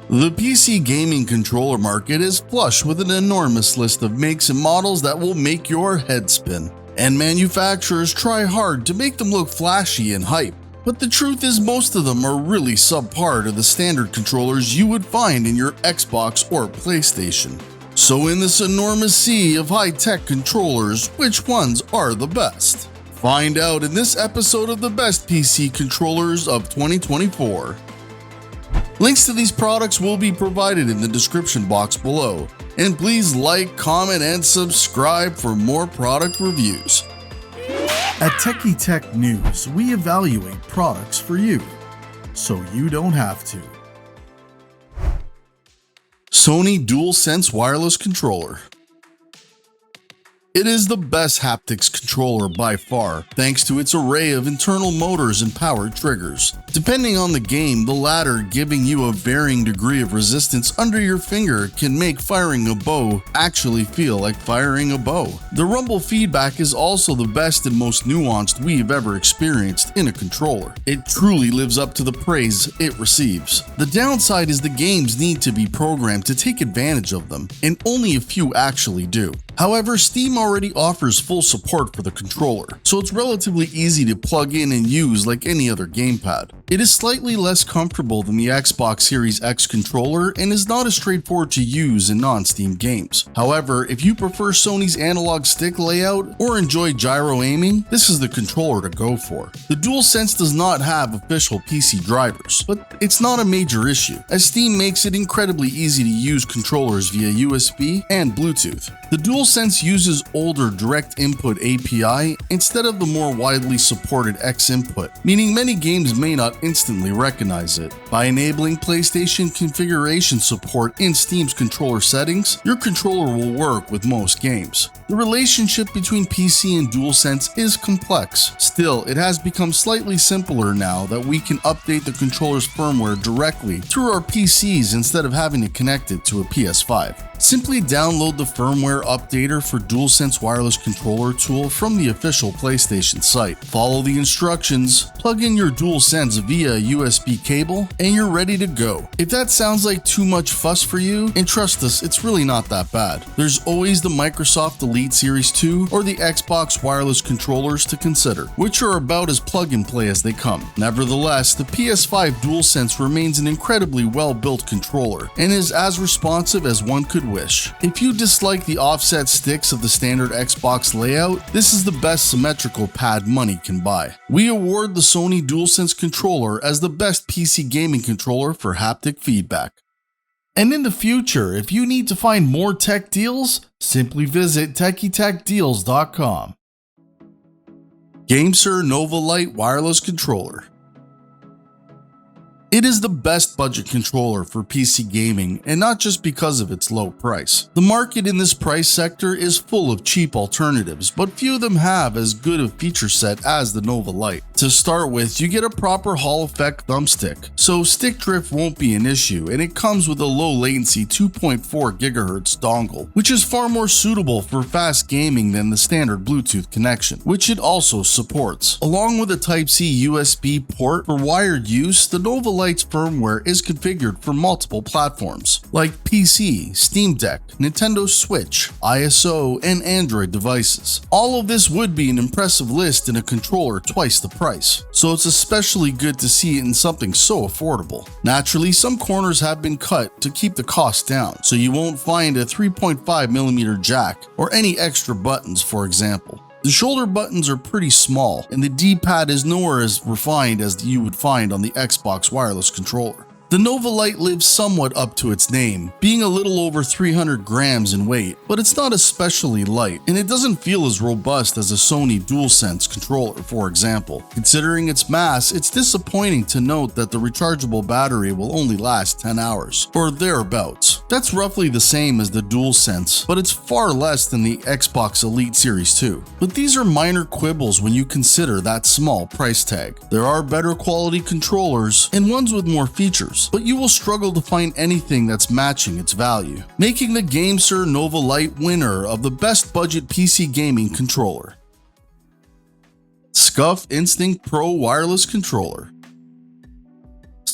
The PC gaming controller market is flush with an enormous list of makes and models that will make your head spin. And manufacturers try hard to make them look flashy and hype. But the truth is most of them are really subpar to the standard controllers you would find in your Xbox or PlayStation. So in this enormous sea of high-tech controllers, which ones are the best? Find out in this episode of the best PC controllers of 2024. Links to these products will be provided in the description box below. And please like, comment, and subscribe for more product reviews. At Techie Tech News, we evaluate products for you, so you don't have to. Sony DualSense wireless controller. It is the best haptics controller by far, thanks to its array of internal motors and powered triggers. Depending on the game, the latter giving you a varying degree of resistance under your finger can make firing a bow actually feel like firing a bow. The rumble feedback is also the best and most nuanced we've ever experienced in a controller. It truly lives up to the praise it receives. The downside is the games need to be programmed to take advantage of them, and only a few actually do. However, Steam already offers full support for the controller, so it's relatively easy to plug in and use like any other gamepad. It is slightly less comfortable than the Xbox Series X controller and is not as straightforward to use in non-Steam games. However, if you prefer Sony's analog stick layout or enjoy gyro aiming, this is the controller to go for. The DualSense does not have official PC drivers, but it's not a major issue, as Steam makes it incredibly easy to use controllers via USB and Bluetooth. The DualSense uses older direct input API instead of the more widely supported X input, meaning many games may not instantly recognize it. By enabling PlayStation configuration support in Steam's controller settings, your controller will work with most games. The relationship between PC and DualSense is complex. Still, it has become slightly simpler now that we can update the controller's firmware directly through our PCs instead of having to connect it to a PS5. Simply download the firmware updater for DualSense wireless controller tool from the official PlayStation site. Follow the instructions, plug in your DualSense via USB cable, and you're ready to go. If that sounds like too much fuss for you, and trust us, it's really not that bad. There's always the Microsoft Elite Series 2 or the Xbox wireless controllers to consider, which are about as plug and play as they come. Nevertheless, the PS5 DualSense remains an incredibly well-built controller and is as responsive as one could wish. If you dislike the offset sticks of the standard Xbox layout, this is the best symmetrical pad money can buy. We award the Sony DualSense controller as the best PC gaming controller for haptic feedback. And in the future, if you need to find more tech deals, simply visit TechieTechDeals.com. Gamester Nova Lite wireless controller. It is the best budget controller for PC gaming, and not just because of its low price. The market in this price sector is full of cheap alternatives, but few of them have as good a feature set as the Nova Lite. To start with, you get a proper Hall effect thumbstick, so stick drift won't be an issue, and it comes with a low latency 2.4 GHz dongle, which is far more suitable for fast gaming than the standard Bluetooth connection, which it also supports. Along with a Type-C USB port for wired use, the Nova Lite's firmware is configured for multiple platforms, like PC, Steam Deck, Nintendo Switch, ISO, and Android devices. All of this would be an impressive list in a controller twice the price, so it's especially good to see it in something so affordable. Naturally, some corners have been cut to keep the cost down, so you won't find a 3.5mm jack or any extra buttons, for example. The shoulder buttons are pretty small, and the D-pad is nowhere as refined as you would find on the Xbox wireless controller. The Nova Lite lives somewhat up to its name, being a little over 300 grams in weight, but it's not especially light, and it doesn't feel as robust as a Sony DualSense controller, for example. Considering its mass, it's disappointing to note that the rechargeable battery will only last 10 hours, or thereabouts. That's roughly the same as the DualSense, but it's far less than the Xbox Elite Series 2. But these are minor quibbles when you consider that small price tag. There are better quality controllers, and ones with more features, but you will struggle to find anything that's matching its value, making the Gamester Nova Lite winner of the best budget PC gaming controller. Scuf Instinct Pro wireless controller.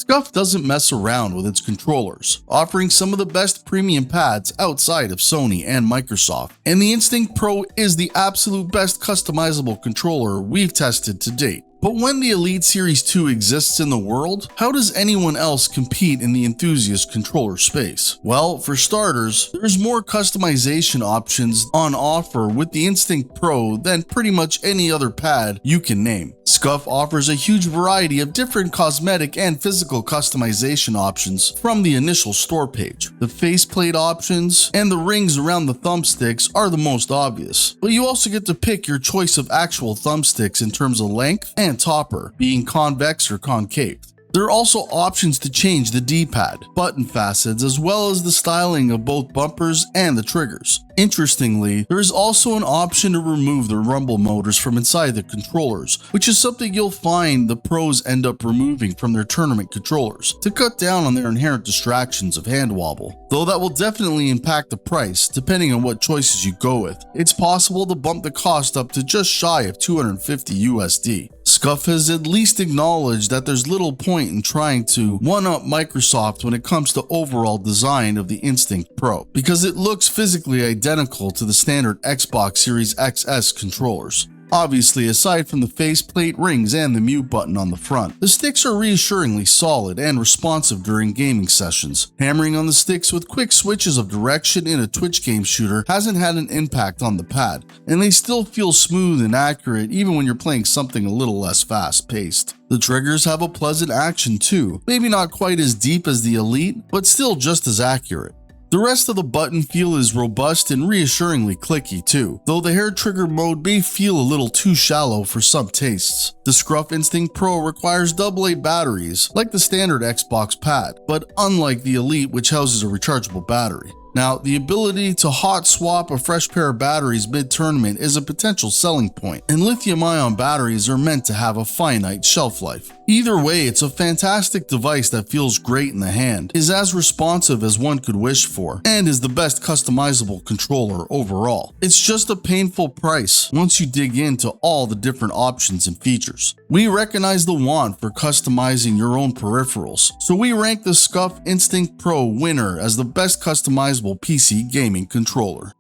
Scuf doesn't mess around with its controllers, offering some of the best premium pads outside of Sony and Microsoft, and the Instinct Pro is the absolute best customizable controller we've tested to date. But when the Elite Series 2 exists in the world, how does anyone else compete in the enthusiast controller space? Well, for starters, there's more customization options on offer with the Instinct Pro than pretty much any other pad you can name. Scuf offers a huge variety of different cosmetic and physical customization options from the initial store page. The faceplate options and the rings around the thumbsticks are the most obvious, but you also get to pick your choice of actual thumbsticks in terms of length and topper, being convex or concave. There are also options to change the D-pad, button facets, as well as the styling of both bumpers and the triggers. Interestingly, there is also an option to remove the rumble motors from inside the controllers, which is something you'll find the pros end up removing from their tournament controllers to cut down on their inherent distractions of hand wobble. Though that will definitely impact the price depending on what choices you go with. It's possible to bump the cost up to just shy of $250 USD. Scuf has at least acknowledged that there's little point in trying to one-up Microsoft when it comes to overall design of the Instinct Pro, because it looks physically identical to the standard Xbox Series XS controllers. Obviously, aside from the faceplate, rings, and the mute button on the front, the sticks are reassuringly solid and responsive during gaming sessions. Hammering on the sticks with quick switches of direction in a Twitch game shooter hasn't had an impact on the pad, and they still feel smooth and accurate even when you're playing something a little less fast-paced. The triggers have a pleasant action too, maybe not quite as deep as the Elite, but still just as accurate. The rest of the button feel is robust and reassuringly clicky too, though the hair trigger mode may feel a little too shallow for some tastes. The Scuf Instinct Pro requires AA batteries, like the standard Xbox pad, but unlike the Elite, which houses a rechargeable battery. Now, the ability to hot swap a fresh pair of batteries mid-tournament is a potential selling point, and lithium-ion batteries are meant to have a finite shelf life. Either way, it's a fantastic device that feels great in the hand, is as responsive as one could wish for, and is the best customizable controller overall. It's just a painful price once you dig into all the different options and features. We recognize the want for customizing your own peripherals, so we rank the Scuf Instinct Pro winner as the best customizable PC gaming controller.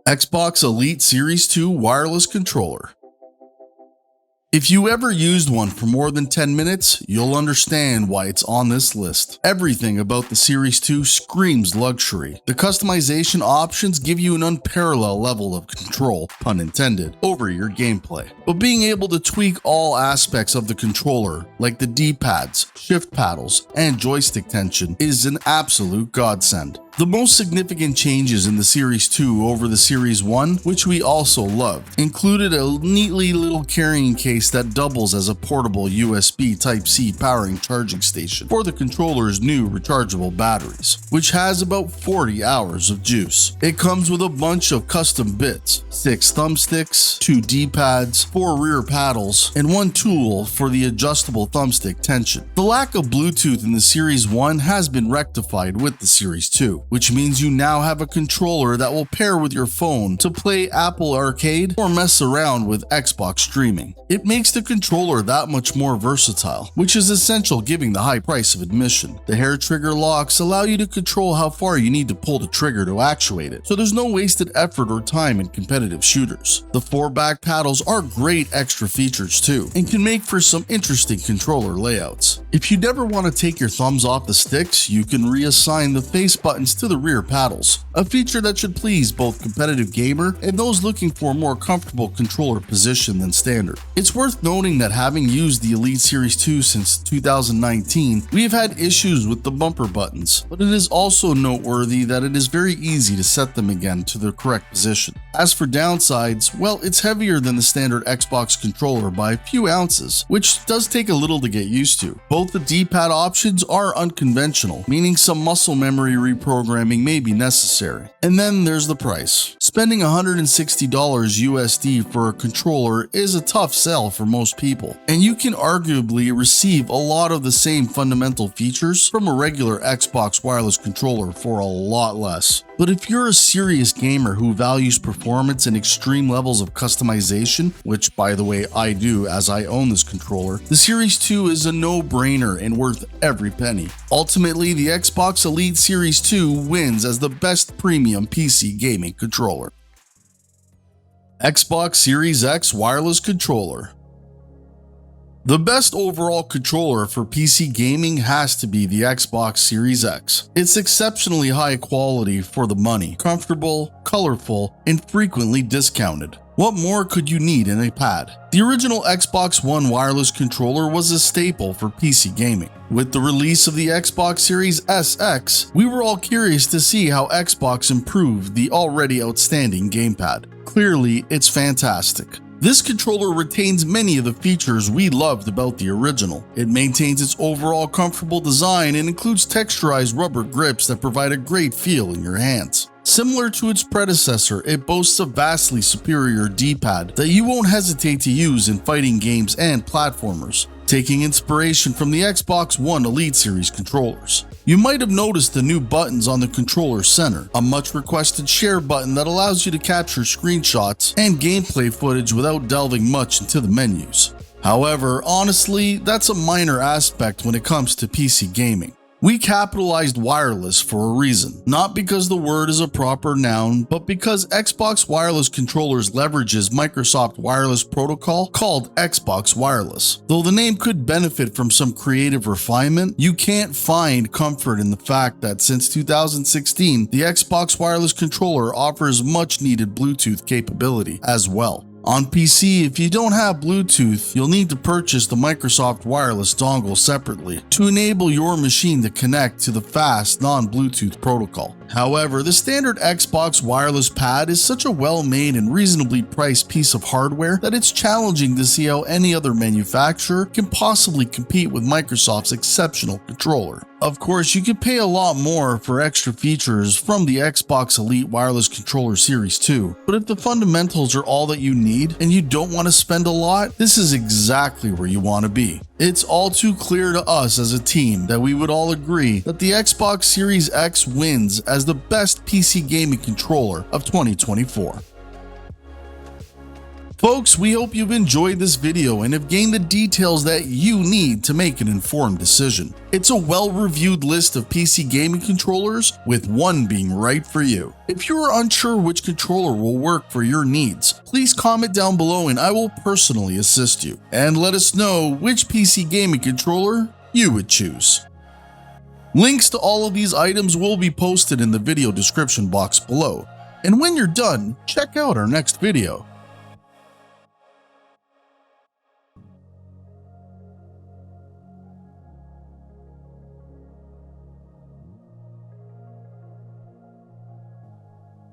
Xbox Elite Series 2 Wireless Controller. If you ever used one for more than 10 minutes, you'll understand why it's on this list. Everything about the Series 2 screams luxury. The customization options give you an unparalleled level of control, pun intended, over your gameplay. But being able to tweak all aspects of the controller, like the D-pads, shift paddles, and joystick tension, is an absolute godsend. The most significant changes in the Series 2 over the Series 1, which we also loved, included a neatly little carrying case that doubles as a portable USB Type-C powering charging station for the controller's new rechargeable batteries, which has about 40 hours of juice. It comes with a bunch of custom bits, 6 thumbsticks, 2 D-pads, 4 rear paddles, and 1 tool for the adjustable thumbstick tension. The lack of Bluetooth in the Series 1 has been rectified with the Series 2, which means you now have a controller that will pair with your phone to play Apple Arcade or mess around with Xbox streaming. It makes the controller that much more versatile, which is essential given the high price of admission. The hair trigger locks allow you to control how far you need to pull the trigger to actuate it, so there's no wasted effort or time in competitive shooters. The 4 back paddles are great extra features too, and can make for some interesting controller layouts. If you never want to take your thumbs off the sticks, you can reassign the face buttons to the rear paddles, a feature that should please both competitive gamer and those looking for a more comfortable controller position than standard. It's worth noting that having used the Elite Series 2 since 2019, we have had issues with the bumper buttons, but it is also noteworthy that it is very easy to set them again to their correct position. As for downsides, well, it's heavier than the standard Xbox controller by a few ounces, which does take a little to get used to. Both the D-pad options are unconventional, meaning some muscle memory reprogramming may be necessary. And then there's the price. Spending $160 USD for a controller is a tough sell for most people, and you can arguably receive a lot of the same fundamental features from a regular Xbox wireless controller for a lot less. But if you're a serious gamer who values performance and extreme levels of customization, which by the way I do as I own this controller, the Series 2 is a no-brainer and worth every penny. Ultimately, the Xbox Elite Series 2 wins as the best premium PC gaming controller. Xbox Series X wireless controller. The best overall controller for PC gaming has to be the Xbox Series X. It's exceptionally high quality for the money, comfortable, colorful, and frequently discounted. What more could you need in a pad? The original Xbox One wireless controller was a staple for PC gaming. With the release of the Xbox Series SX, we were all curious to see how Xbox improved the already outstanding gamepad. Clearly, it's fantastic. This controller retains many of the features we loved about the original. It maintains its overall comfortable design and includes texturized rubber grips that provide a great feel in your hands. Similar to its predecessor, it boasts a vastly superior D-pad that you won't hesitate to use in fighting games and platformers, taking inspiration from the Xbox One Elite Series controllers. You might have noticed the new buttons on the controller center, a much requested share button that allows you to capture screenshots and gameplay footage without delving much into the menus. However, honestly, that's a minor aspect when it comes to PC gaming. We capitalized wireless for a reason, not because the word is a proper noun, but because Xbox wireless controllers leverages Microsoft wireless protocol called Xbox Wireless. Though the name could benefit from some creative refinement, you can't find comfort in the fact that since 2016, the Xbox wireless controller offers much needed Bluetooth capability as well. On PC, if you don't have Bluetooth, you'll need to purchase the Microsoft Wireless dongle separately to enable your machine to connect to the fast non-Bluetooth protocol. However, the standard Xbox wireless pad is such a well-made and reasonably priced piece of hardware that it's challenging to see how any other manufacturer can possibly compete with Microsoft's exceptional controller. Of course, you could pay a lot more for extra features from the Xbox Elite Wireless Controller Series 2, but if the fundamentals are all that you need and you don't want to spend a lot, this is exactly where you want to be. It's all too clear to us as a team that we would all agree that the Xbox Series X wins as the best PC gaming controller of 2024. Folks, we hope you've enjoyed this video and have gained the details that you need to make an informed decision. It's a well-reviewed list of PC gaming controllers, with one being right for you. If you are unsure which controller will work for your needs, please comment down below and I will personally assist you. And let us know which PC gaming controller you would choose. Links to all of these items will be posted in the video description box below. And when you're done, check out our next video.